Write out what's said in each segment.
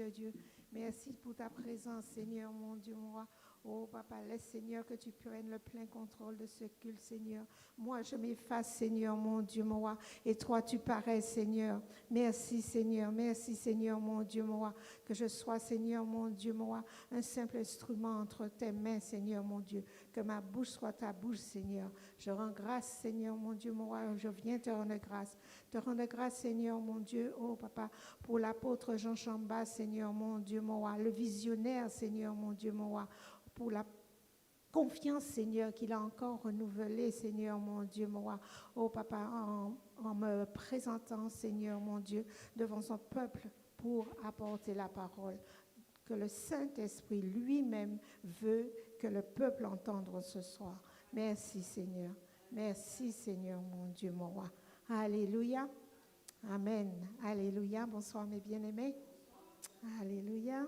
de Dieu. Merci pour ta présence, Seigneur, mon Dieu, mon roi. Oh, Papa, laisse, Seigneur, que tu prennes le plein contrôle de ce culte, Seigneur. Moi, je m'efface, Seigneur, mon Dieu, mon roi. Et toi, tu parais, Seigneur. Merci, Seigneur. Merci, Seigneur, mon Dieu, mon roi. Que je sois, Seigneur, mon Dieu, mon roi, un simple instrument entre tes mains, Seigneur, mon Dieu. Que ma bouche soit ta bouche, Seigneur. Je rends grâce, Seigneur, mon Dieu, mon roi. Je viens te rendre grâce. Te rendre grâce, Seigneur, mon Dieu, oh, Papa, pour l'apôtre Jean Chamba, Seigneur, mon Dieu, mon roi. Le visionnaire, Seigneur, mon Dieu, mon roi. Pour la confiance, Seigneur, qu'il a encore renouvelée, Seigneur, mon Dieu, mon roi. Oh, Papa, en me présentant, Seigneur, mon Dieu, devant son peuple pour apporter la parole. Que le Saint-Esprit lui-même veut que le peuple entende ce soir. Merci, Seigneur. Merci, Seigneur, mon Dieu, mon roi. Alléluia. Amen. Alléluia. Bonsoir, mes bien-aimés. Alléluia.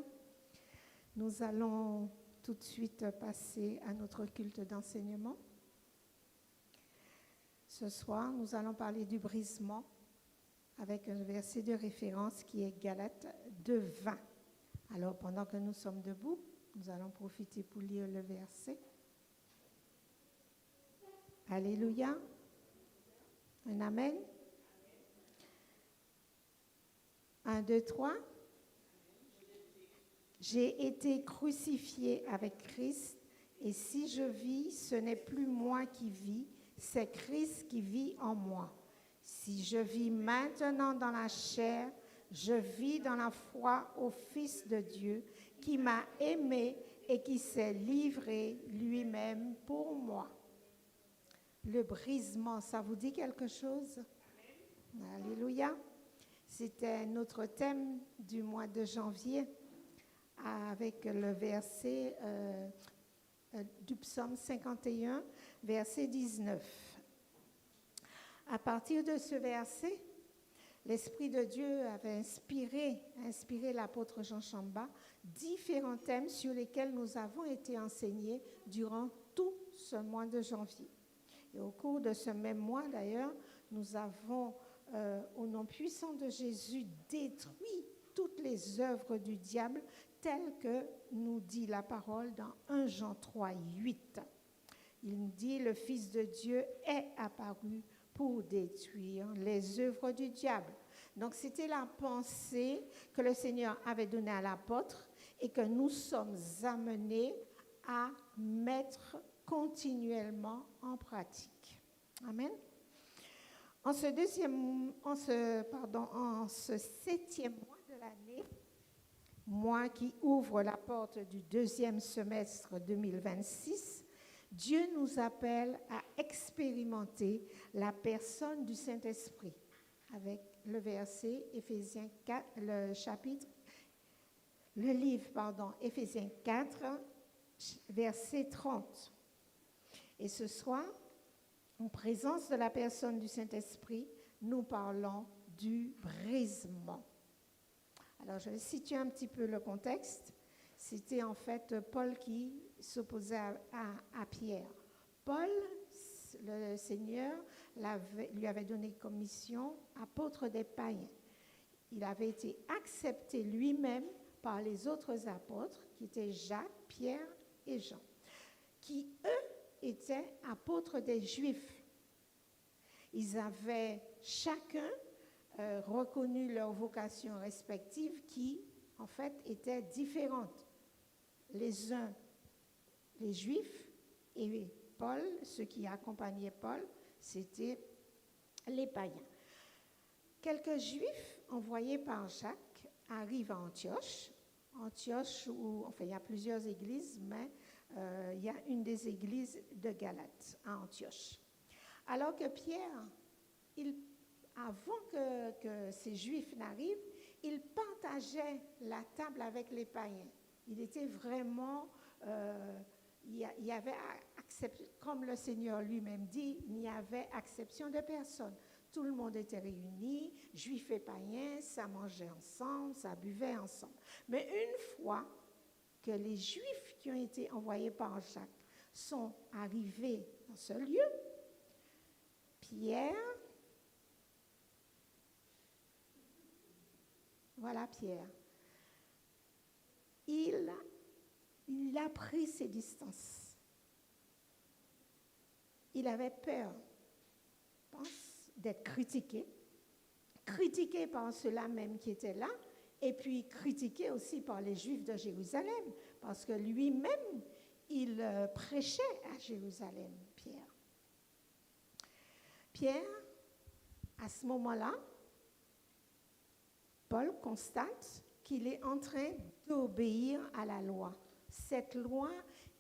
Nous allons tout de suite passer à notre culte d'enseignement. Ce soir, nous allons parler du brisement avec un verset de référence qui est Galates 2:20. Alors, pendant que nous sommes debout, nous allons profiter pour lire le verset. Alléluia. Un amen. 1, 2, 3. J'ai été crucifié avec Christ, et si je vis, ce n'est plus moi qui vis, c'est Christ qui vit en moi. Si je vis maintenant dans la chair, je vis dans la foi au Fils de Dieu, qui m'a aimé et qui s'est livré lui-même pour moi. Le brisement, ça vous dit quelque chose? Alléluia. C'était notre thème du mois de janvier, avec le verset du psaume 51, verset 19. À partir de ce verset, l'Esprit de Dieu avait inspiré l'apôtre Jean Chamba différents thèmes sur lesquels nous avons été enseignés durant tout ce mois de janvier. Et au cours de ce même mois, d'ailleurs, nous avons, au nom puissant de Jésus, détruit toutes les œuvres du diable telles que nous dit la parole dans 1 Jean 3, 8. Il nous dit, le Fils de Dieu est apparu pour détruire les œuvres du diable. Donc, c'était la pensée que le Seigneur avait donnée à l'apôtre et que nous sommes amenés à mettre continuellement en pratique. Amen. En ce 7e mois de l'année, mois qui ouvre la porte du 2e semestre 2026, Dieu nous appelle à expérimenter la personne du Saint-Esprit avec le verset Éphésiens 4, Éphésiens 4, verset 30. Et ce soir, en présence de la personne du Saint-Esprit, nous parlons du brisement. Alors, je vais situer un petit peu le contexte. C'était en fait Paul qui s'opposait à Pierre. Paul, le Seigneur, lui avait donné comme mission apôtre des païens. Il avait été accepté lui-même par les autres apôtres, qui étaient Jacques, Pierre et Jean, qui, eux, étaient apôtres des Juifs. Ils avaient chacun reconnu leur vocation respective qui, en fait, étaient différentes. Les uns, les Juifs, et Paul, ceux qui accompagnaient Paul, c'était les païens. Quelques Juifs envoyés par Jacques arrivent à Antioche. Antioche, il y a plusieurs églises, mais il y a une des églises de Galates à Antioche. Alors que Pierre, avant que ces Juifs n'arrivent, il partageait la table avec les païens. Il était vraiment, il y avait comme le Seigneur lui-même dit, il n'y avait exception de personne. Tout le monde était réuni, Juifs et païens, ça mangeait ensemble, ça buvait ensemble. Mais une fois que les Juifs qui ont été envoyés par Jacques sont arrivés dans ce lieu, Pierre, voilà Pierre, il a pris ses distances. Il avait peur, je pense, d'être critiqué par ceux-là même qui étaient là, et puis critiqué aussi par les Juifs de Jérusalem, parce que lui-même, il prêchait à Jérusalem, Pierre. Pierre, à ce moment-là, Paul constate qu'il est en train d'obéir à la loi. Cette loi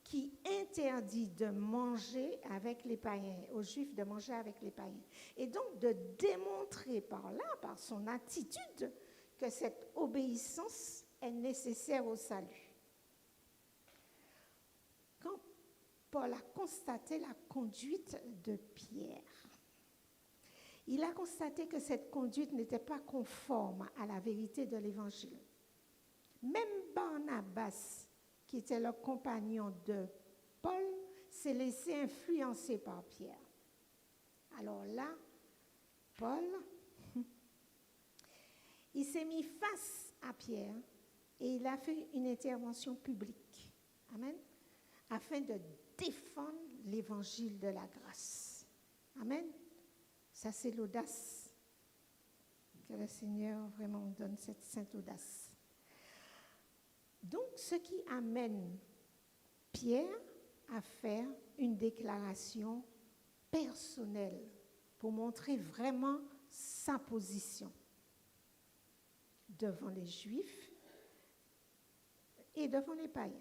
qui interdit de manger avec les païens, aux Juifs de manger avec les païens. Et donc de démontrer par là, par son attitude, que cette obéissance est nécessaire au salut. Quand Paul a constaté la conduite de Pierre, il a constaté que cette conduite n'était pas conforme à la vérité de l'Évangile. Même Barnabas, qui était le compagnon de Paul, s'est laissé influencer par Pierre. Alors là, Paul, il s'est mis face à Pierre et il a fait une intervention publique. Amen. Afin de défendre l'évangile de la grâce. Amen. Ça, c'est l'audace. Que le Seigneur vraiment donne cette sainte audace. Donc, ce qui amène Pierre à faire une déclaration personnelle pour montrer vraiment sa position devant les Juifs et devant les païens.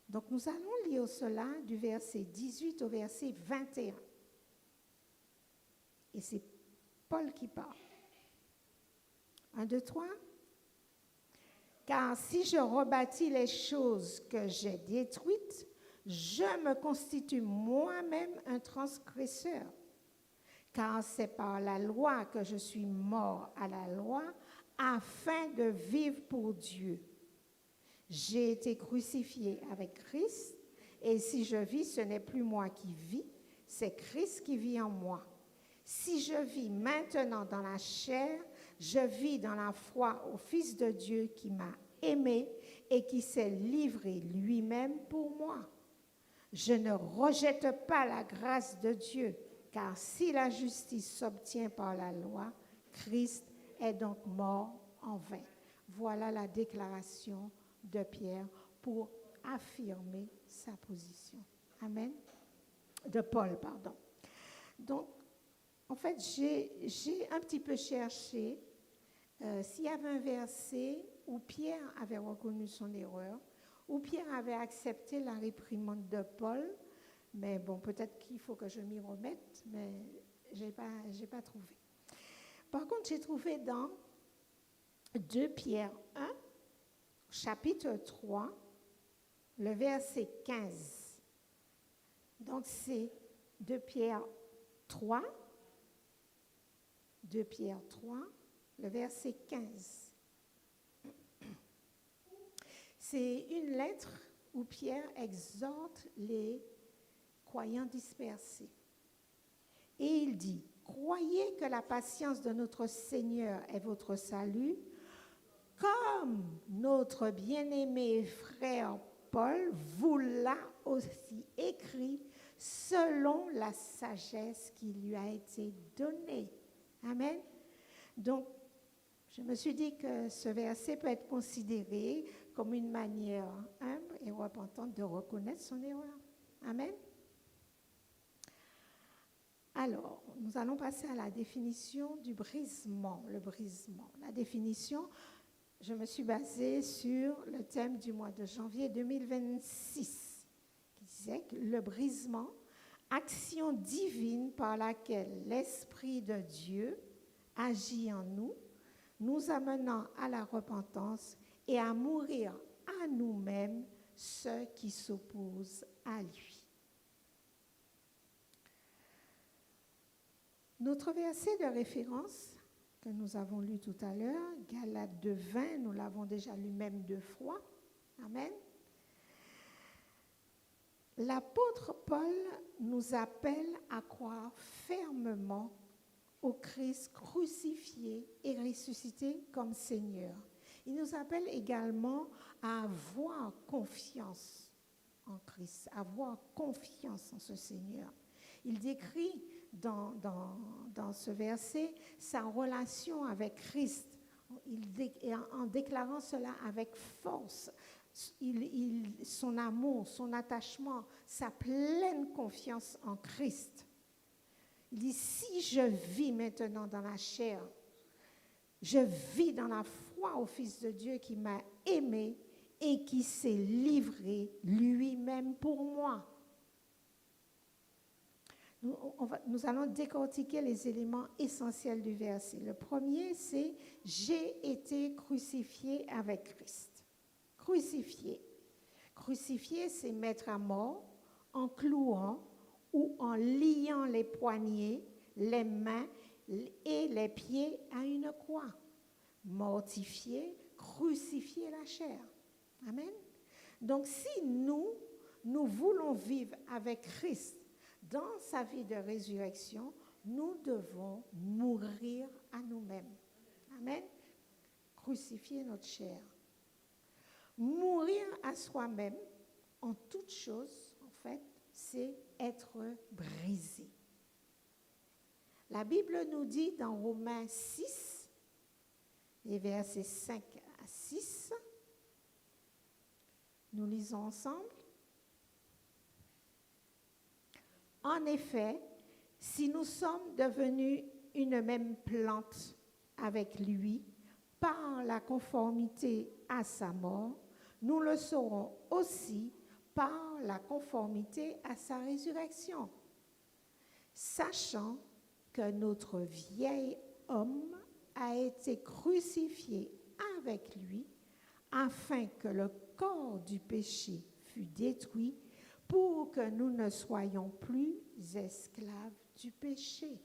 Donc, nous allons lire cela du verset 18 au verset 21. Et c'est Paul qui parle. 1, 2, 3. Car si je rebâtis les choses que j'ai détruites, je me constitue moi-même un transgresseur. Car c'est par la loi que je suis mort à la loi, afin de vivre pour Dieu. J'ai été crucifié avec Christ, et si je vis, ce n'est plus moi qui vis, c'est Christ qui vit en moi. Si je vis maintenant dans la chair, je vis dans la foi au Fils de Dieu qui m'a aimé et qui s'est livré lui-même pour moi. Je ne rejette pas la grâce de Dieu, car si la justice s'obtient par la loi, Christ est donc mort en vain. Voilà la déclaration de Pierre pour affirmer sa position. Amen. De Paul, pardon. Donc, en fait, j'ai un petit peu cherché s'il y avait un verset où Pierre avait reconnu son erreur, où Pierre avait accepté la réprimande de Paul, mais bon, peut-être qu'il faut que je m'y remette, mais je n'ai pas trouvé. Par contre, j'ai trouvé dans 2 Pierre 1, chapitre 3, le verset 15. Donc, c'est 2 Pierre 3, le verset 15. C'est une lettre où Pierre exhorte les croyants dispersés. Et il dit, « Croyez que la patience de notre Seigneur est votre salut, comme notre bien-aimé frère Paul vous l'a aussi écrit selon la sagesse qui lui a été donnée. » Amen. Donc, je me suis dit que ce verset peut être considéré comme une manière humble et repentante de reconnaître son erreur. Amen. Alors, nous allons passer à la définition du brisement. Le brisement. La définition, je me suis basée sur le thème du mois de janvier 2026, qui disait que le brisement, action divine par laquelle l'Esprit de Dieu agit en nous, nous amenant à la repentance et à mourir à nous-mêmes ceux qui s'opposent à lui. Notre verset de référence que nous avons lu tout à l'heure, Galates 2:20, nous l'avons déjà lu même 2 fois. Amen. L'apôtre Paul nous appelle à croire fermement au Christ crucifié et ressuscité comme Seigneur. Il nous appelle également à avoir confiance en Christ, à avoir confiance en ce Seigneur. Il décrit dans ce verset sa relation avec Christ. En déclarant cela avec force, son amour, son attachement, sa pleine confiance en Christ. Il dit, si je vis maintenant dans la chair, je vis dans la foi au Fils de Dieu qui m'a aimé et qui s'est livré lui-même pour moi. Nous allons décortiquer les éléments essentiels du verset. Le premier, c'est « J'ai été crucifié avec Christ ». Crucifié. Crucifié, c'est mettre à mort en clouant ou en liant les poignets, les mains et les pieds à une croix. Mortifier, crucifier la chair. Amen. Donc, si nous voulons vivre avec Christ dans sa vie de résurrection, nous devons mourir à nous-mêmes. Amen. Crucifier notre chair. Mourir à soi-même, en toute chose, en fait, c'est être brisé. La Bible nous dit dans Romains 6, les versets 5 à 6, nous lisons ensemble. En effet, si nous sommes devenus une même plante avec lui par la conformité à sa mort, nous le serons aussi par la conformité à sa résurrection, sachant que notre vieil homme a été crucifié avec lui afin que le corps du péché fût détruit pour que nous ne soyons plus esclaves du péché.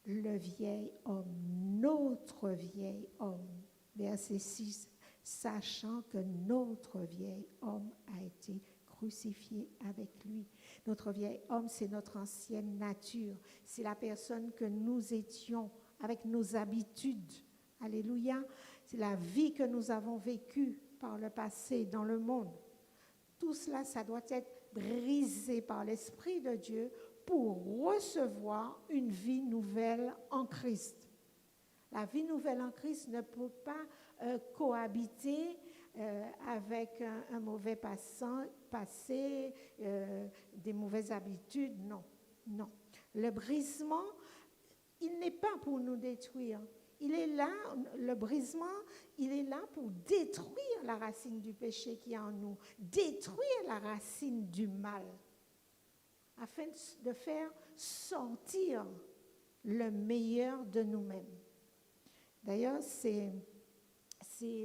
Le vieil homme, notre vieil homme, verset 6, sachant que notre vieil homme a été crucifié avec lui. Notre vieil homme, c'est notre ancienne nature. C'est la personne que nous étions avec nos habitudes. Alléluia. C'est la vie que nous avons vécue par le passé dans le monde. Tout cela, ça doit être brisé par l'Esprit de Dieu pour recevoir une vie nouvelle en Christ. La vie nouvelle en Christ ne peut pas cohabiter avec un mauvais passé, des mauvaises habitudes. Non, non. Le brisement, il n'est pas pour nous détruire. Il est là, le brisement, il est là pour détruire la racine du péché qui est en nous, détruire la racine du mal, afin de faire sortir le meilleur de nous-mêmes. D'ailleurs, c'est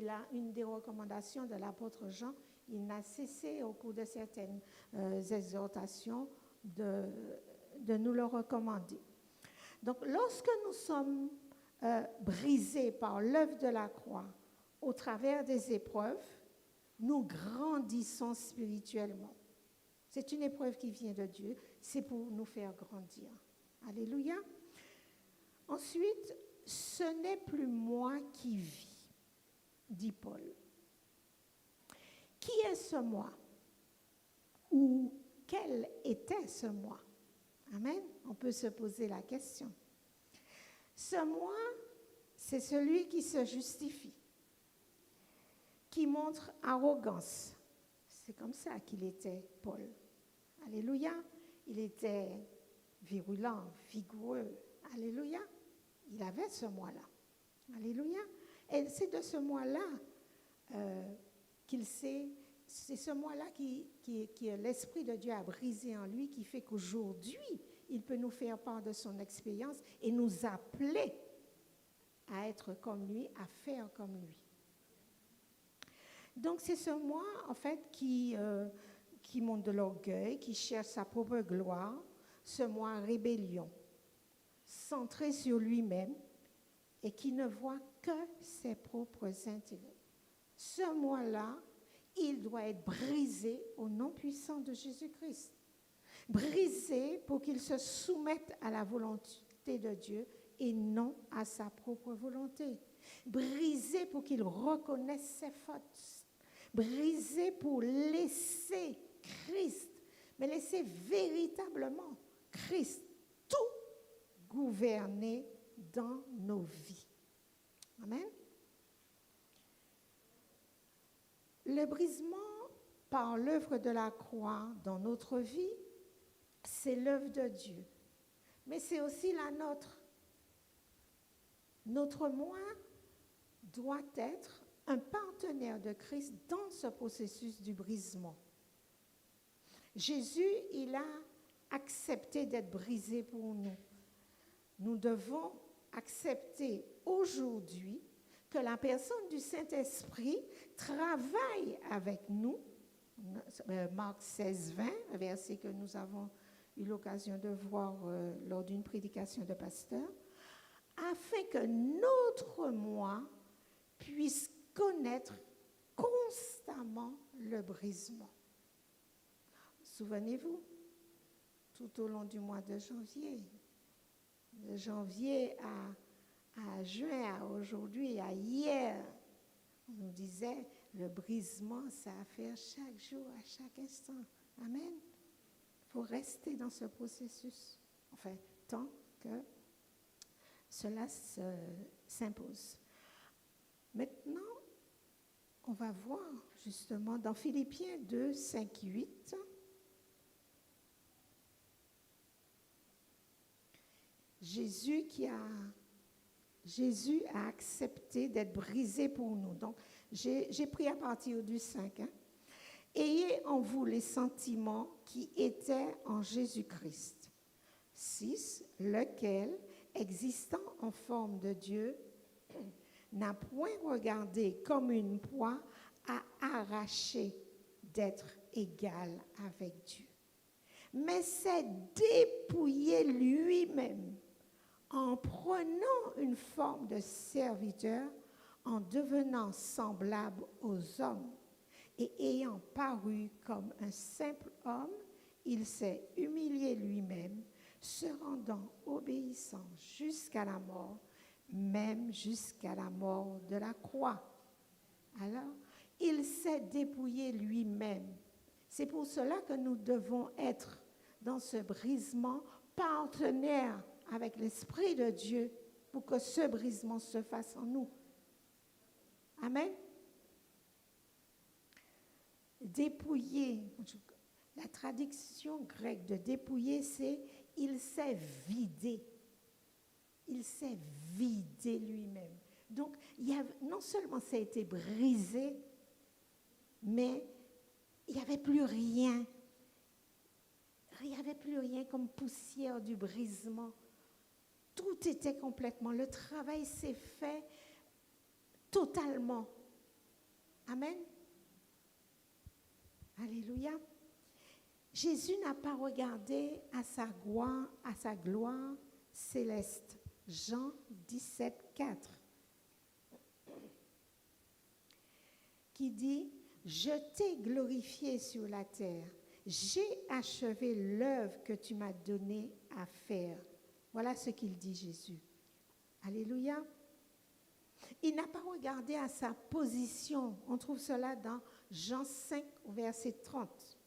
là une des recommandations de l'apôtre Jean. Il n'a cessé au cours de certaines exhortations de nous le recommander. Donc, lorsque nous sommes brisés par l'œuvre de la croix au travers des épreuves, nous grandissons spirituellement. C'est une épreuve qui vient de Dieu, c'est pour nous faire grandir. Alléluia. Ensuite, ce n'est plus moi qui vis, dit Paul. Qui est ce moi? Ou quel était ce moi? Amen. On peut se poser la question. Ce moi, c'est celui qui se justifie, qui montre arrogance. C'est comme ça qu'il était, Paul. Alléluia. Il était virulent, vigoureux. Alléluia. Il avait ce moi-là. Alléluia. Et c'est de ce moi-là c'est ce moi-là qui l'Esprit de Dieu a brisé en lui, qui fait qu'aujourd'hui, il peut nous faire part de son expérience et nous appeler à être comme lui, à faire comme lui. Donc, c'est ce moi, en fait, qui montre de l'orgueil, qui cherche sa propre gloire, ce moi rébellion, centré sur lui-même et qui ne voit que ses propres intérêts. Ce moi-là, il doit être brisé au nom puissant de Jésus-Christ. Brisé pour qu'il se soumette à la volonté de Dieu et non à sa propre volonté. Brisé pour qu'il reconnaisse ses fautes. Brisé pour laisser Christ, mais laisser véritablement Christ tout gouverner dans nos vies. Amen. Le brisement par l'œuvre de la croix dans notre vie, c'est l'œuvre de Dieu. Mais c'est aussi la nôtre. Notre moi doit être un partenaire de Christ dans ce processus du brisement. Jésus, il a accepté d'être brisé pour nous. Nous devons accepter aujourd'hui que la personne du Saint-Esprit travaille avec nous. Marc 16, 20, un verset que nous avons eu l'occasion de voir lors d'une prédication de pasteur, afin que notre moi puisse connaître constamment le brisement. Souvenez-vous, tout au long du mois de janvier, de janvier à juin, à aujourd'hui, à hier, on nous disait, le brisement, ça a à faire chaque jour, à chaque instant. Amen. Il faut rester dans ce processus, enfin, tant que cela s'impose. Maintenant, on va voir justement dans Philippiens 2, 5, 8, Jésus a accepté d'être brisé pour nous. Donc, j'ai pris à partir du 5. Ayez en vous les sentiments qui étaient en Jésus-Christ. 6. Lequel, existant en forme de Dieu, n'a point regardé comme une proie à arracher d'être égal avec Dieu, mais s'est dépouillé lui-même en prenant une forme de serviteur, en devenant semblable aux hommes, et ayant paru comme un simple homme, il s'est humilié lui-même, se rendant obéissant jusqu'à la mort, même jusqu'à la mort de la croix. Alors, il s'est dépouillé lui-même. C'est pour cela que nous devons être dans ce brisement partenaire avec l'Esprit de Dieu pour que ce brisement se fasse en nous. Amen. Dépouiller, la traduction grecque de dépouiller, c'est il s'est vidé. Il s'est vidé lui-même. Donc, non seulement ça a été brisé, mais il n'y avait plus rien. Il n'y avait plus rien comme poussière du brisement. Tout était complètement. Le travail s'est fait totalement. Amen. Alléluia. Jésus n'a pas regardé à sa gloire céleste. Jean 17, 4. Qui dit, je t'ai glorifié sur la terre. J'ai achevé l'œuvre que tu m'as donnée à faire. Voilà ce qu'il dit Jésus. Alléluia. Il n'a pas regardé à sa position. On trouve cela dans Jean 5, verset 30.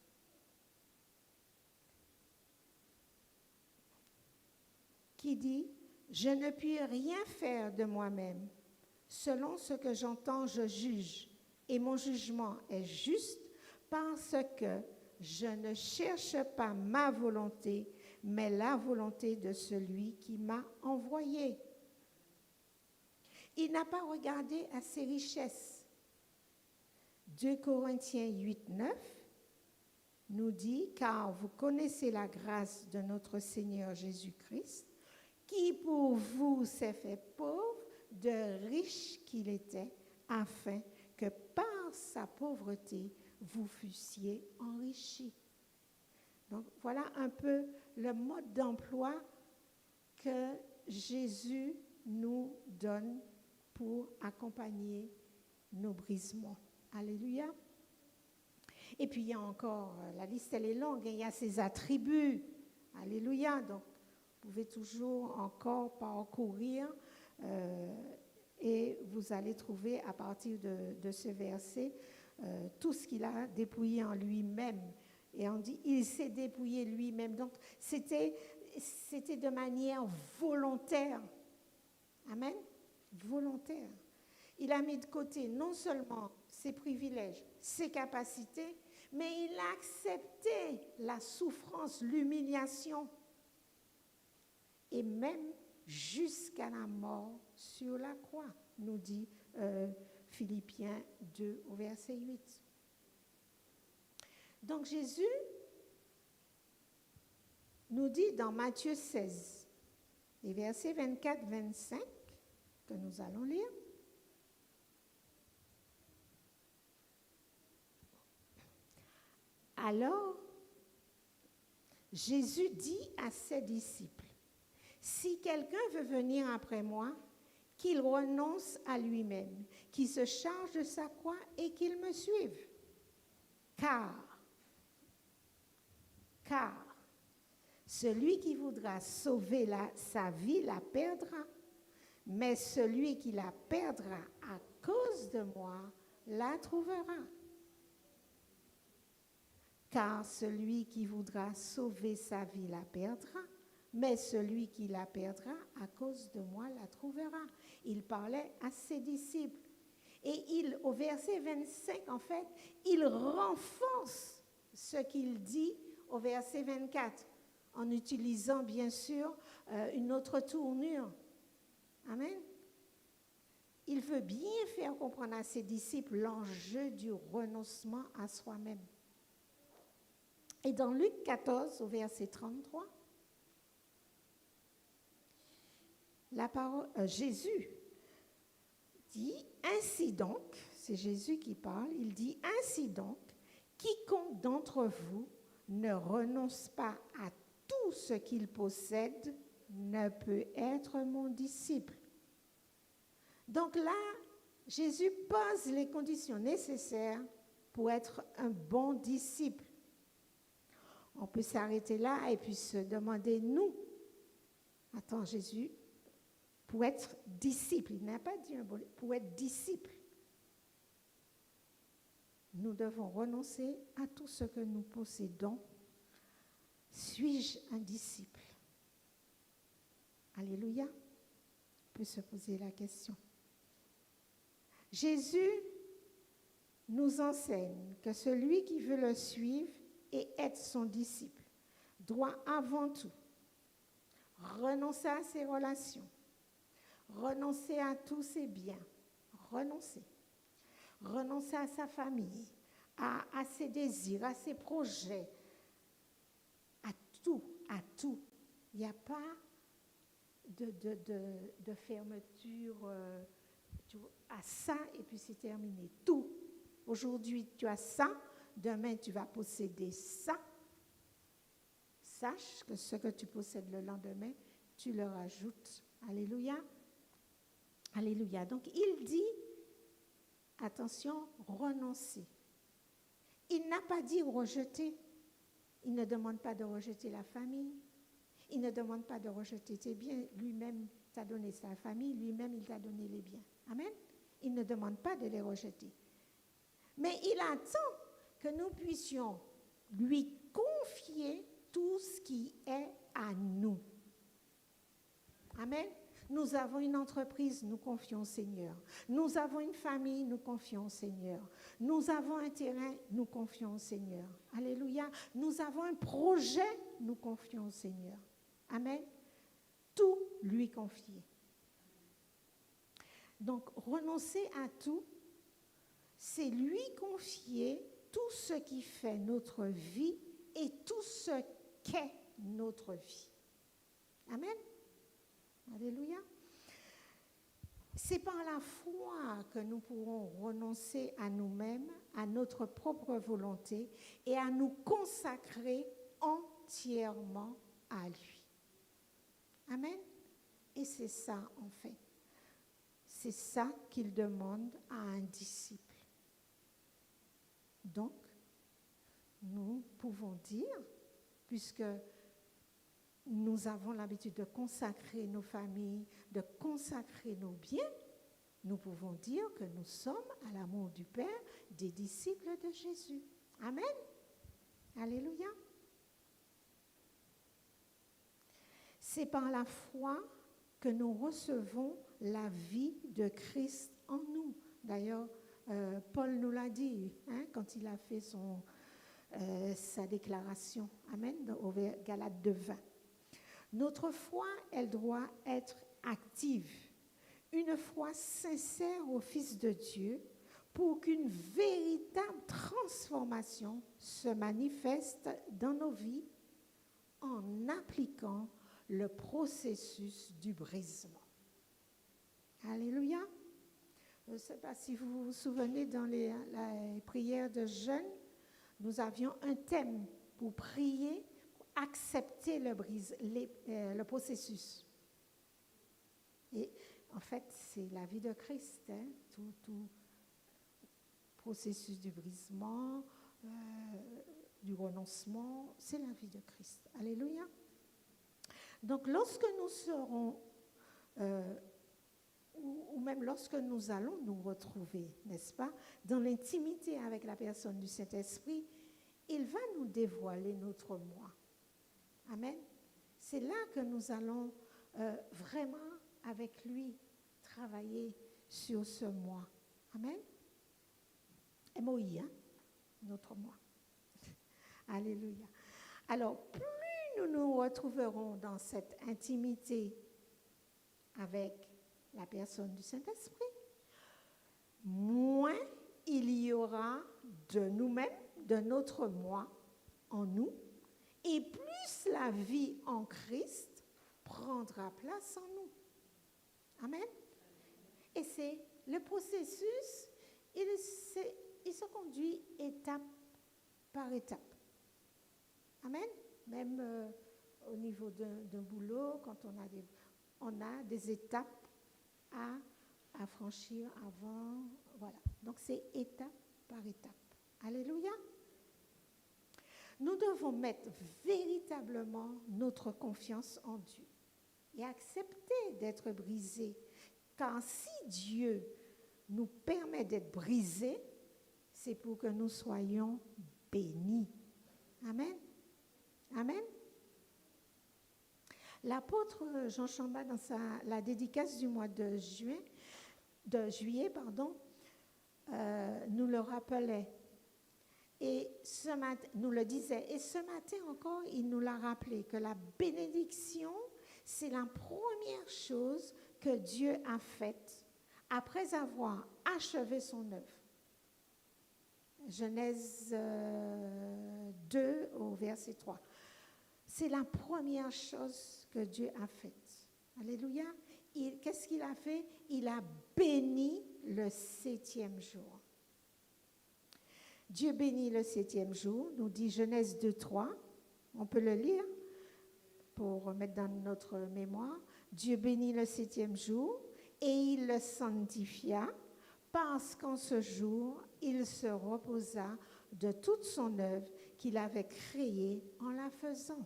Qui dit, je ne puis rien faire de moi-même. Selon ce que j'entends, je juge. Et mon jugement est juste parce que je ne cherche pas ma volonté, mais la volonté de celui qui m'a envoyé. Il n'a pas regardé à ses richesses. 2 Corinthiens 8, 9 nous dit, car vous connaissez la grâce de notre Seigneur Jésus-Christ, qui pour vous s'est fait pauvre, de riche qu'il était, afin que par sa pauvreté, vous fussiez enrichis. Donc, voilà un peu le mode d'emploi que Jésus nous donne pour accompagner nos brisements. Alléluia. Et puis, il y a encore, la liste, elle est longue, il y a ses attributs. Alléluia. Donc, vous pouvez toujours encore parcourir Et vous allez trouver à partir de ce verset tout ce qu'il a dépouillé en lui-même. Et on dit, il s'est dépouillé lui-même. Donc, c'était de manière volontaire. Amen. Volontaire. Il a mis de côté non seulement ses privilèges, ses capacités, mais il a accepté la souffrance, l'humiliation, et même jusqu'à la mort sur la croix, nous dit Philippiens 2 au verset 8. Donc Jésus nous dit dans Matthieu 16, les versets 24-25, que nous allons lire. Alors, Jésus dit à ses disciples, « Si quelqu'un veut venir après moi, qu'il renonce à lui-même, qu'il se charge de sa croix et qu'il me suive. Car celui qui voudra sauver sa vie la perdra, mais celui qui la perdra à cause de moi la trouvera. Car celui qui voudra sauver sa vie la perdra, mais celui qui la perdra à cause de moi la trouvera. » Il parlait à ses disciples. Et au verset 25, en fait, il renforce ce qu'il dit au verset 24, en utilisant bien sûr une autre tournure. Amen. Il veut bien faire comprendre à ses disciples l'enjeu du renoncement à soi-même. Et dans Luc 14, au verset 33, Jésus dit, ainsi donc, c'est Jésus qui parle, il dit, ainsi donc, quiconque d'entre vous ne renonce pas à tout ce qu'il possède ne peut être mon disciple. Donc là, Jésus pose les conditions nécessaires pour être un bon disciple. On peut s'arrêter là et puis se demander, nous, attends, Jésus, pour être disciple, il n'a pas dit un bon, pour être disciple, nous devons renoncer à tout ce que nous possédons. Suis-je un disciple? Alléluia. On peut se poser la question. Jésus nous enseigne que celui qui veut le suivre et être son disciple doit avant tout renoncer à ses relations, renoncer à tous ses biens, renoncer à sa famille, à ses désirs, à ses projets, à tout. Il n'y a pas de fermeture à ça et puis c'est terminé. Tout. Aujourd'hui, tu as ça, demain, tu vas posséder ça. Sache que ce que tu possèdes le lendemain, tu le rajoutes. Alléluia. Alléluia. Donc, il dit, attention, renoncer. Il n'a pas dit rejeter. Il ne demande pas de rejeter la famille. Il ne demande pas de rejeter tes biens. Lui-même t'a donné sa famille. Lui-même, il t'a donné les biens. Amen. Il ne demande pas de les rejeter. Mais il attend que nous puissions lui confier tout ce qui est à nous. Amen. Nous avons une entreprise, nous confions au Seigneur. Nous avons une famille, nous confions au Seigneur. Nous avons un terrain, nous confions au Seigneur. Alléluia. Nous avons un projet, nous confions au Seigneur. Amen. Tout lui confier. Donc, renoncer à tout, c'est lui confier tout ce qui fait notre vie et tout ce qu'est notre vie. Amen. Alléluia. C'est par la foi que nous pourrons renoncer à nous-mêmes, à notre propre volonté et à nous consacrer entièrement à lui. Amen. Et c'est ça, en fait. C'est ça qu'il demande à un disciple. Donc, nous pouvons dire, puisque nous avons l'habitude de consacrer nos familles, de consacrer nos biens, nous pouvons dire que nous sommes, à l'amour du Père, des disciples de Jésus. Amen. Alléluia. C'est par la foi que nous recevons la vie de Christ en nous. D'ailleurs, Paul nous l'a dit quand il a fait sa déclaration. Amen, au Galates 2:20. Notre foi, elle doit être active. Une foi sincère au Fils de Dieu pour qu'une véritable transformation se manifeste dans nos vies en appliquant le processus du brisement. Alléluia. Je ne sais pas si vous vous souvenez, dans les prières de jeûne, nous avions un thème pour prier, pour accepter le processus. Et en fait, c'est la vie de Christ, tout processus du brisement, du renoncement, c'est la vie de Christ. Alléluia. Donc, lorsque nous serons, ou même lorsque nous allons nous retrouver, n'est-ce pas, dans l'intimité avec la personne du Saint-Esprit, il va nous dévoiler notre moi. Amen. C'est là que nous allons vraiment, avec lui, travailler sur ce moi. Amen. MOI, notre moi. Alléluia. Alors, plus nous nous retrouverons dans cette intimité avec la personne du Saint-Esprit, moins il y aura de nous-mêmes, de notre moi en nous, et plus la vie en Christ prendra place en nous. Amen. Et c'est le processus, il se conduit étape par étape. Amen. Même au niveau d'un boulot, quand on a des étapes à franchir avant. Voilà. Donc c'est étape par étape. Alléluia. Nous devons mettre véritablement notre confiance en Dieu et accepter d'être brisés. Car si Dieu nous permet d'être brisés, c'est pour que nous soyons bénis. Amen. Amen. L'apôtre Jean Chamba, dans la dédicace du mois de juillet, nous le rappelait. Et ce matin, nous le disait. Et ce matin encore, il nous l'a rappelé que la bénédiction, c'est la première chose que Dieu a faite après avoir achevé son œuvre. Genèse 2 au verset 3. C'est la première chose que Dieu a faite. Alléluia. Qu'est-ce qu'il a fait? Il a béni le 7e jour. Dieu bénit le 7e jour, nous dit Genèse 2, 3. On peut le lire pour remettre dans notre mémoire. Dieu bénit le 7e jour et il le sanctifia parce qu'en ce jour, il se reposa de toute son œuvre qu'il avait créée en la faisant.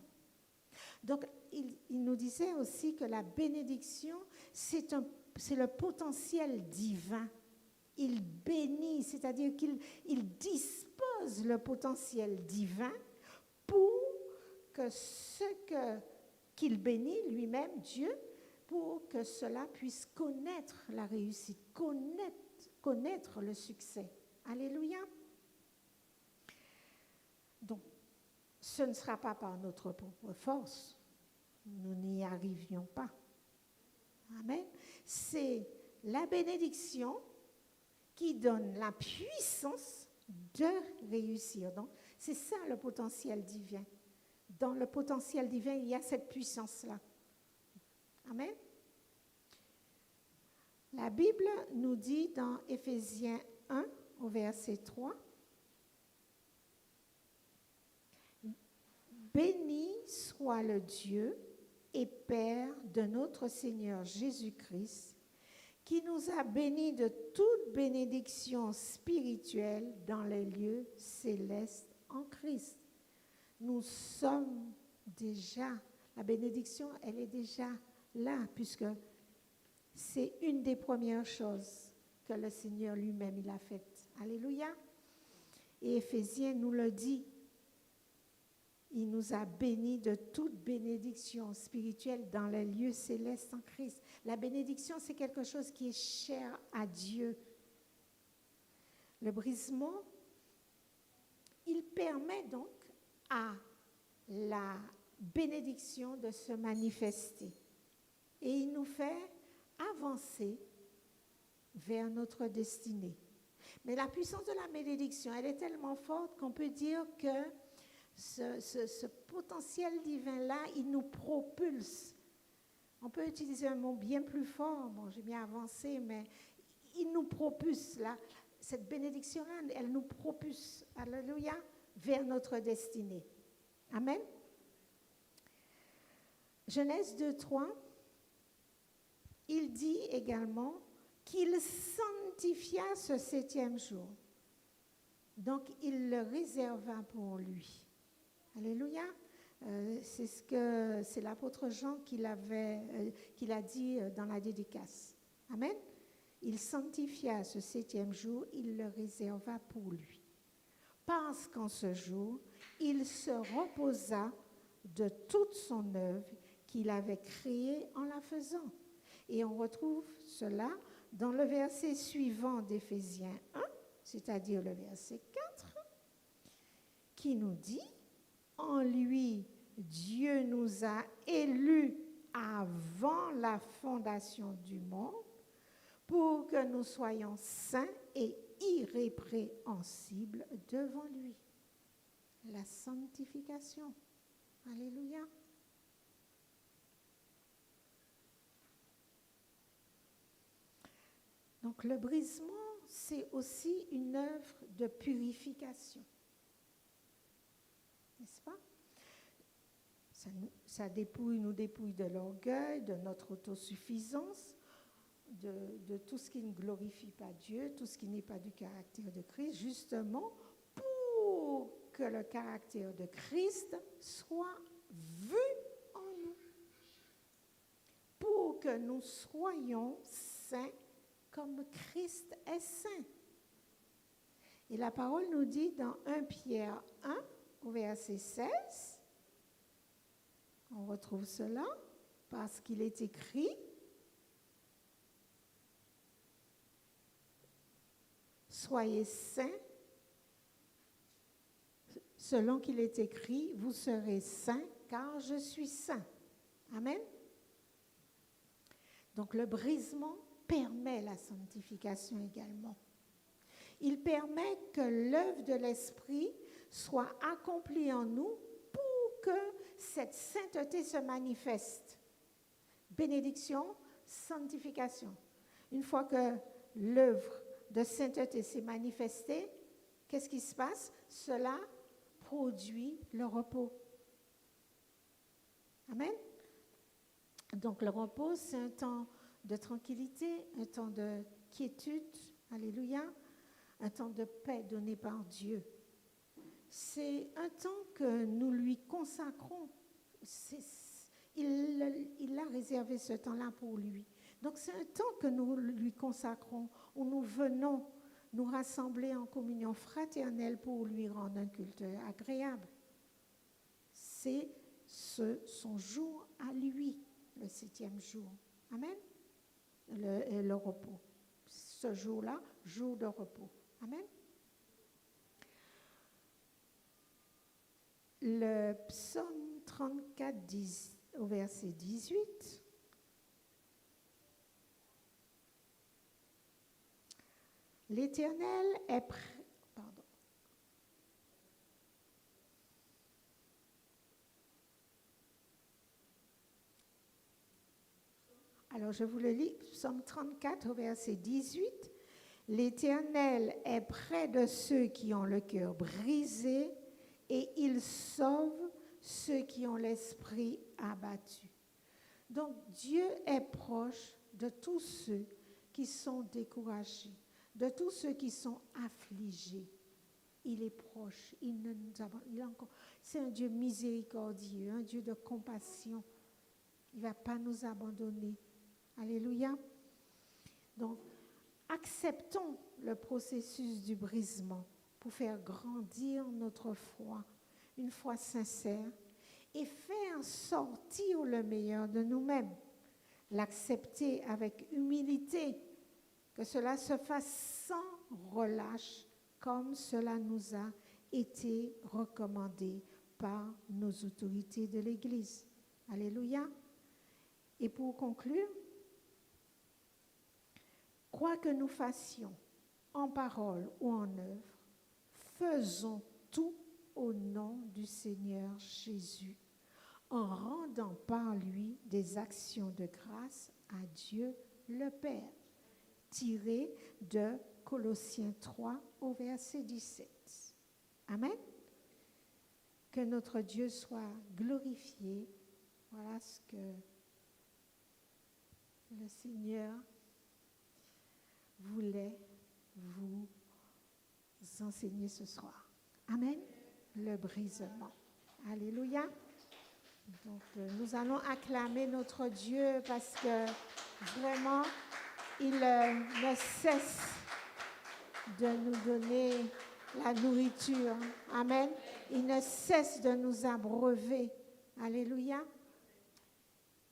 Donc, il nous disait aussi que la bénédiction, c'est le potentiel divin. Il bénit, c'est-à-dire qu'il dispose le potentiel divin pour que qu'il bénit lui-même, Dieu, pour que cela puisse connaître la réussite, connaître le succès. Alléluia. Donc, ce ne sera pas par notre propre force. Nous n'y arrivions pas. Amen. C'est la bénédiction qui donne la puissance de réussir. Donc, c'est ça le potentiel divin. Dans le potentiel divin, il y a cette puissance-là. Amen. La Bible nous dit dans Éphésiens 1, au verset 3, « Béni soit le Dieu et Père de notre Seigneur Jésus-Christ, qui nous a bénis de toute bénédiction spirituelle dans les lieux célestes en Christ. » Nous sommes déjà, la bénédiction, elle est déjà là, puisque c'est une des premières choses que le Seigneur lui-même il a faites. Alléluia. Et Éphésiens nous le dit. Il nous a bénis de toute bénédiction spirituelle dans les lieux célestes en Christ. La bénédiction, c'est quelque chose qui est cher à Dieu. Le brisement, il permet donc à la bénédiction de se manifester. Et il nous fait avancer vers notre destinée. Mais la puissance de la bénédiction, elle est tellement forte qu'on peut dire que ce potentiel divin-là, il nous propulse. On peut utiliser un mot bien plus fort, bon, j'ai bien avancé, mais il nous propulse, là. Cette bénédiction-là, elle nous propulse, alléluia, vers notre destinée. Amen. Genèse 2:3, il dit également qu'il sanctifia ce 7e jour. Donc, il le réserva pour lui. Alléluia. C'est l'apôtre Jean qui l'a dit dans la dédicace. Amen. Il sanctifia ce 7e jour, il le réserva pour lui. Parce qu'en ce jour, il se reposa de toute son œuvre qu'il avait créée en la faisant. Et on retrouve cela dans le verset suivant d'Éphésiens 1, c'est-à-dire le verset 4, qui nous dit: en lui, Dieu nous a élus avant la fondation du monde pour que nous soyons saints et irrépréhensibles devant lui. La sanctification. Alléluia. Donc le brisement, c'est aussi une œuvre de purification. N'est-ce pas? Ça nous dépouille de l'orgueil, de notre autosuffisance, de tout ce qui ne glorifie pas Dieu, tout ce qui n'est pas du caractère de Christ, justement pour que le caractère de Christ soit vu en nous, pour que nous soyons saints comme Christ est saint. Et la parole nous dit dans 1 Pierre 1, au verset 16, on retrouve cela, parce qu'il est écrit: soyez saints, selon qu'il est écrit, vous serez saints, car je suis saint. Amen. Donc le brisement permet la sanctification également. Il permet que l'œuvre de l'Esprit soit accomplie en nous pour que cette sainteté se manifeste. Bénédiction, sanctification. Une fois que l'œuvre de sainteté s'est manifestée, qu'est-ce qui se passe? Cela produit le repos. Amen. Donc le repos, c'est un temps de tranquillité, un temps de quiétude, alléluia, un temps de paix donné par Dieu. C'est un temps que nous lui consacrons. Il a réservé ce temps-là pour lui. Donc c'est un temps que nous lui consacrons, où nous venons nous rassembler en communion fraternelle pour lui rendre un culte agréable. C'est son jour à lui, le 7e jour. Amen. Le repos. Ce jour-là, jour de repos. Amen. Le psaume 34, au verset 18. L'Éternel est prêt. Pardon. Alors, je vous le lis, psaume 34, au verset 18. L'Éternel est près de ceux qui ont le cœur brisé et il sauve ceux qui ont l'esprit abattu. Donc, Dieu est proche de tous ceux qui sont découragés, de tous ceux qui sont affligés. Il est proche. C'est un Dieu miséricordieux, un Dieu de compassion. Il ne va pas nous abandonner. Alléluia. Donc, acceptons le processus du brisement pour faire grandir notre foi, une foi sincère, et faire sortir le meilleur de nous-mêmes. L'accepter avec humilité, que cela se fasse sans relâche, comme cela nous a été recommandé par nos autorités de l'Église. Alléluia. Et pour conclure, quoi que nous fassions, en parole ou en œuvre, faisons tout au nom du Seigneur Jésus, en rendant par lui des actions de grâce à Dieu le Père. Tiré de Colossiens 3 au verset 17. Amen. Que notre Dieu soit glorifié. Voilà ce que le Seigneur voulait vous enseigner ce soir. Amen. Le brisement. Alléluia. Donc, nous allons acclamer notre Dieu parce que vraiment, il ne cesse de nous donner la nourriture. Amen. Il ne cesse de nous abreuver. Alléluia.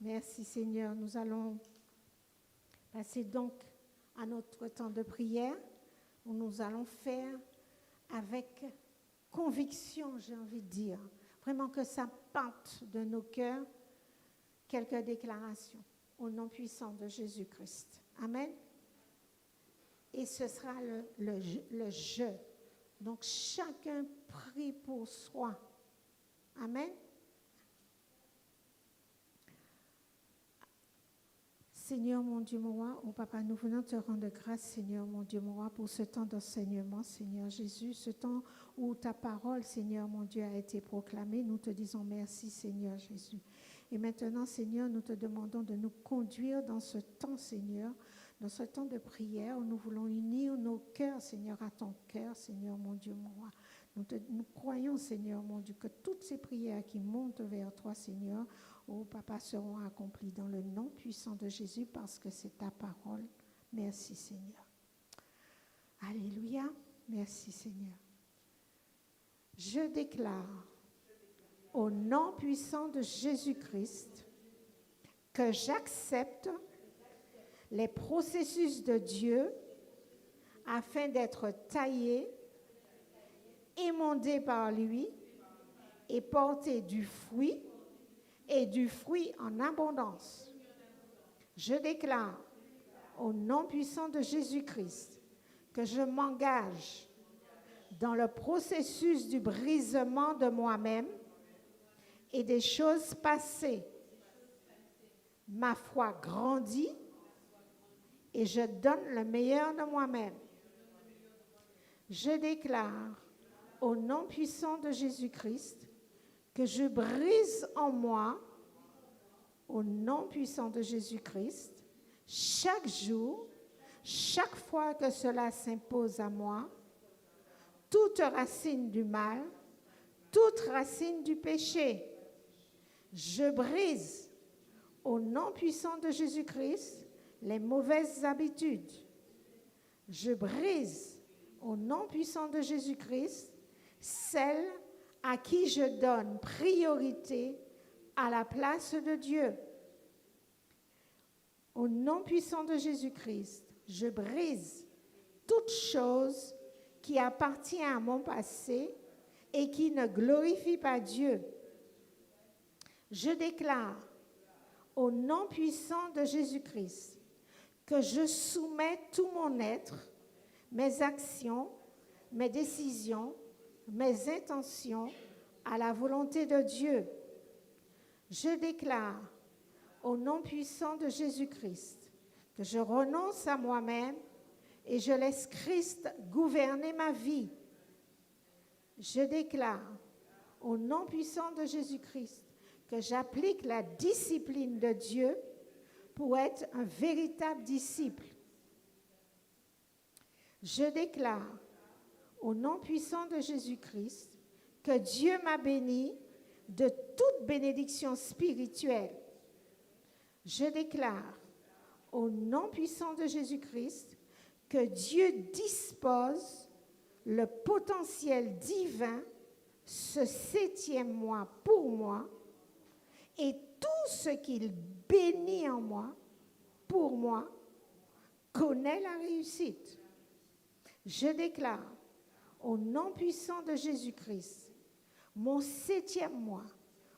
Merci Seigneur. Nous allons passer donc à notre temps de prière où nous allons faire avec conviction, j'ai envie de dire, vraiment que ça parte de nos cœurs, quelques déclarations au nom puissant de Jésus-Christ. Amen. Et ce sera le je. Donc chacun prie pour soi. Amen. Seigneur mon Dieu, mon roi, oh Papa, nous venons te rendre grâce, Seigneur mon Dieu, mon roi, pour ce temps d'enseignement, Seigneur Jésus, ce temps où ta parole, Seigneur mon Dieu, a été proclamée. Nous te disons merci, Seigneur Jésus. Et maintenant, Seigneur, nous te demandons de nous conduire dans ce temps, Seigneur, dans ce temps de prière où nous voulons unir nos cœurs, Seigneur, à ton cœur, Seigneur mon Dieu, mon roi. Nous croyons, Seigneur mon Dieu, que toutes ces prières qui montent vers toi, Seigneur, oh Papa, seront accomplies dans le nom puissant de Jésus parce que c'est ta parole. Merci, Seigneur. Alléluia. Merci, Seigneur. Je déclare au nom puissant de Jésus-Christ que j'accepte les processus de Dieu afin d'être taillé, émondé par lui et porter du fruit et du fruit en abondance. Je déclare au nom puissant de Jésus-Christ que je m'engage dans le processus du brisement de moi-même et des choses passées. Ma foi grandit et je donne le meilleur de moi-même. Je déclare au nom puissant de Jésus-Christ que je brise en moi, au nom puissant de Jésus-Christ, chaque jour, chaque fois que cela s'impose à moi, toute racine du mal, toute racine du péché. Je brise, au nom puissant de Jésus-Christ, les mauvaises habitudes. Je brise, au nom puissant de Jésus-Christ, celles à qui je donne priorité à la place de Dieu. Au nom puissant de Jésus-Christ, je brise toute chose qui appartient à mon passé et qui ne glorifie pas Dieu. Je déclare au nom puissant de Jésus-Christ que je soumets tout mon être, mes actions, mes décisions, mes intentions à la volonté de Dieu. Je déclare au nom puissant de Jésus-Christ que je renonce à moi-même et je laisse Christ gouverner ma vie. Je déclare au nom puissant de Jésus-Christ que j'applique la discipline de Dieu pour être un véritable disciple. Je déclare au nom puissant de Jésus-Christ que Dieu m'a béni de toute bénédiction spirituelle. Je déclare au nom puissant de Jésus-Christ que Dieu dispose le potentiel divin, ce 7e mois pour moi, et tout ce qu'il bénit en moi, pour moi, connaît la réussite. Je déclare, au nom puissant de Jésus-Christ, mon 7e mois,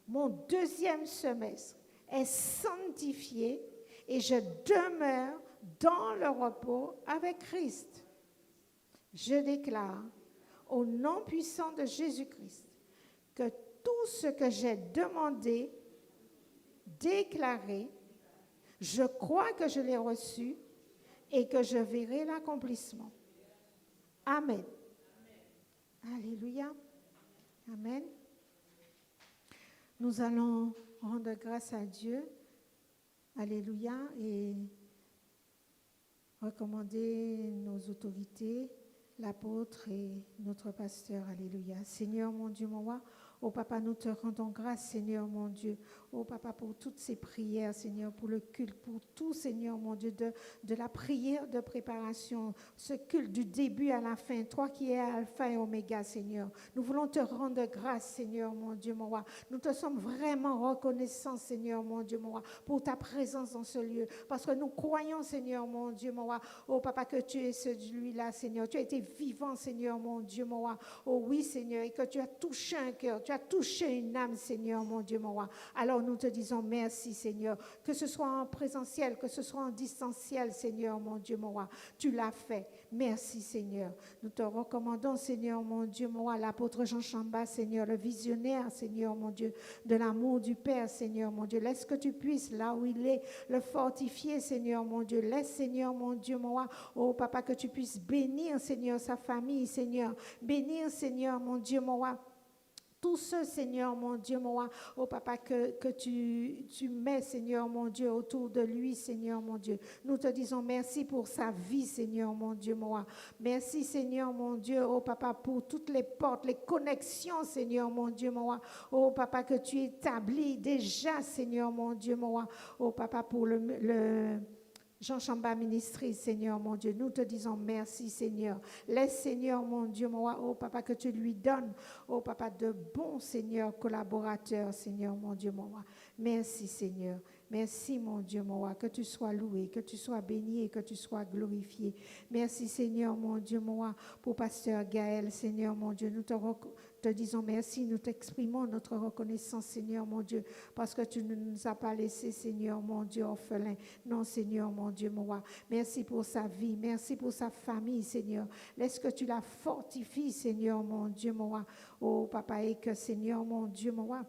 mon 2e semestre est sanctifié et je demeure dans le repos avec Christ. Je déclare, au nom puissant de Jésus-Christ, que tout ce que j'ai demandé, déclaré, je crois que je l'ai reçu et que je verrai l'accomplissement. Amen. Alléluia. Amen. Nous allons rendre grâce à Dieu. Alléluia. Et recommander nos autorités, l'apôtre et notre pasteur. Alléluia. Seigneur, mon Dieu, mon roi, oh Papa, nous te rendons grâce, Seigneur, mon Dieu. Oh Papa, pour toutes ces prières, Seigneur, pour le culte, pour tout, Seigneur, mon Dieu, de la prière de préparation, ce culte du début à la fin, toi qui es Alpha et Oméga, Seigneur. Nous voulons te rendre grâce, Seigneur, mon Dieu, mon roi. Nous te sommes vraiment reconnaissants, Seigneur, mon Dieu, mon roi, pour ta présence dans ce lieu. Parce que nous croyons, Seigneur, mon Dieu, mon roi, oh Papa, que tu es celui-là, Seigneur. Tu as été vivant, Seigneur, mon Dieu, mon roi. Oh oui, Seigneur, et que tu as touché un cœur, tu as touché une âme, Seigneur, mon Dieu, mon roi. Alors nous te disons merci, Seigneur, que ce soit en présentiel, que ce soit en distanciel, Seigneur, mon Dieu, mon roi. Tu l'as fait. Merci, Seigneur. Nous te recommandons, Seigneur, mon Dieu, mon roi, l'apôtre Jean Chamba, Seigneur, le visionnaire, Seigneur, mon Dieu, de l'amour du Père, Seigneur, mon Dieu. Laisse que tu puisses, là où il est, le fortifier, Seigneur, mon Dieu. Laisse, Seigneur, mon Dieu, mon roi, oh Papa, que tu puisses bénir, Seigneur, sa famille, Seigneur. Bénir, Seigneur, mon Dieu, mon roi. Tout ce, Seigneur, mon Dieu, mon roi, oh Papa, que tu mets, Seigneur, mon Dieu, autour de lui, Seigneur, mon Dieu. Nous te disons merci pour sa vie, Seigneur, mon Dieu, mon roi. Merci, Seigneur, mon Dieu, oh Papa, pour toutes les portes, les connexions, Seigneur, mon Dieu, mon roi. Oh Papa, que tu établis déjà, Seigneur, mon Dieu, mon roi. Oh Papa, pour le Jean Chamba Ministries, Seigneur, mon Dieu, nous te disons merci, Seigneur. Laisse, Seigneur, mon Dieu, mon roi, oh Papa, que tu lui donnes, oh Papa, de bons, Seigneur, collaborateurs, Seigneur, mon Dieu, mon roi. Merci, Seigneur. Merci, mon Dieu, mon roi, que tu sois loué, que tu sois béni et que tu sois glorifié. Merci, Seigneur, mon Dieu, mon roi, pour Pasteur Gaël, Seigneur, mon Dieu. Nous te disons merci, nous t'exprimons notre reconnaissance, Seigneur, mon Dieu, parce que tu ne nous as pas laissés, Seigneur, mon Dieu, orphelins. Non, Seigneur, mon Dieu, mon roi. Merci pour sa vie, merci pour sa famille, Seigneur. Laisse que tu la fortifies, Seigneur, mon Dieu, mon roi. Oh, Papa, et que, Seigneur, mon Dieu, mon roi,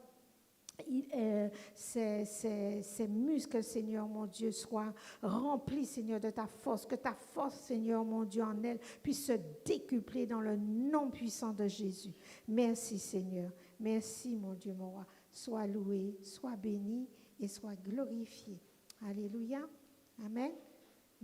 ces muscles, Seigneur, mon Dieu, soient remplis, Seigneur, de ta force. Que ta force, Seigneur, mon Dieu, en elle, puisse se décupler dans le nom puissant de Jésus. Merci, Seigneur. Merci, mon Dieu, mon roi. Sois loué, sois béni et sois glorifié. Alléluia. Amen.